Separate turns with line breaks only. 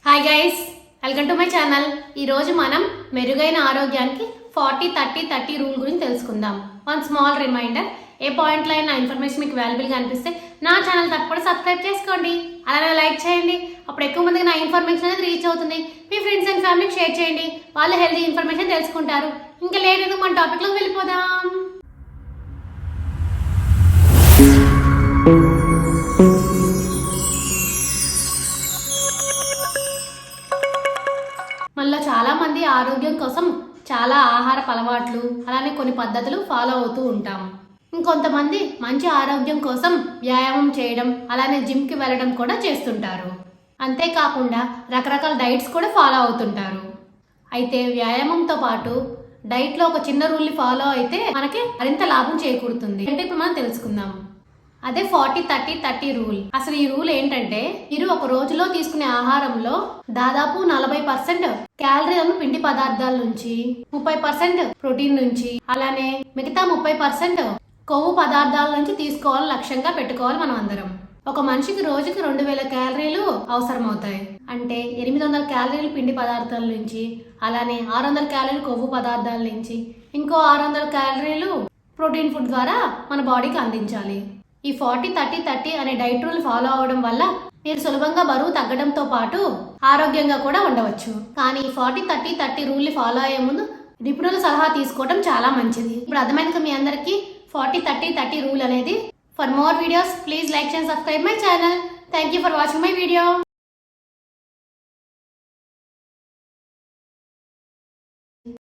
Hi guys, welcome to my channel. ఈరోజు మనం మెరుగైన ఆరోగ్యానికి 40-30-30 రూల్ గురించి తెలుసుకుందాం. వన్ స్మాల్ రిమైండర్, ఏ పాయింట్లో అయినా ఇన్ఫర్మేషన్ మీకు వాల్యుబుల్గా అనిపిస్తే నా ఛానల్ తప్పకుండా సబ్స్క్రైబ్ చేసుకోండి, అలానే లైక్ చేయండి. అప్పుడు ఎక్కువ మందికి నా ఇన్ఫర్మేషన్ అనేది రీచ్ అవుతుంది. మీ ఫ్రెండ్స్ అండ్ ఫ్యామిలీకి షేర్ చేయండి, వాళ్ళు హెల్తీ ఇన్ఫర్మేషన్ తెలుసుకుంటారు. ఇంకా లేట్ ఎందుకు మన టాపిక్లోకి వెళ్ళిపోదాం. మనలో చాలా మంది ఆరోగ్యం కోసం చాలా ఆహారపు అలవాట్లు అలానే కొన్ని పద్ధతులు ఫాలో అవుతూ ఉంటాం. ఇంకొంతమంది మంచి ఆరోగ్యం కోసం వ్యాయామం చేయడం అలానే జిమ్కి వెళ్ళడం కూడా చేస్తుంటారు. అంతేకాకుండా రకరకాల డైట్స్ కూడా ఫాలో అవుతుంటారు. అయితే వ్యాయామంతో పాటు డైట్లో ఒక చిన్న రూల్ని ఫాలో అయితే మనకి మరింత లాభం చేకూరుతుంది. అంటే ఇప్పుడు మనం తెలుసుకుందాం. అదే 40-30-30 రూల్. అసలు ఈ రూల్ ఏంటంటే, మీరు ఒక రోజులో తీసుకునే ఆహారంలో దాదాపు 40% క్యాలరీలను పిండి పదార్థాల నుంచి, 30% ప్రోటీన్ నుంచి, అలానే మిగతా 30% కొవ్వు పదార్థాల నుంచి తీసుకోవాలని లక్ష్యంగా పెట్టుకోవాలి. మనం అందరం ఒక మనిషికి రోజుకి 2000 క్యాలరీలు అవసరం అవుతాయి. అంటే 800 క్యాలరీలు పిండి పదార్థాల నుంచి, అలానే 600 క్యాలరీలు కొవ్వు పదార్థాల నుంచి, ఇంకో 600 క్యాలరీలు ప్రోటీన్ ఫుడ్ ద్వారా మన బాడీకి అందించాలి. ఈ 40-30-30 అనే డైట్ రూల్ ఫాలో అవడం వల్ల మీరు సులభంగా బరువు తగ్గడంతో పాటు ఆరోగ్యంగా కూడా ఉండవచ్చు. కానీ 40-30-30 రూల్ని ఫాలో అయ్యే ముందు నిపుణుల సలహా తీసుకోవడం చాలా మంచిది. ఇప్పుడు అర్థమైంది మీ అందరికీ 40-30-30 రూల్ అనేది. For more videos please like and subscribe my channel. Thank you for watching my video.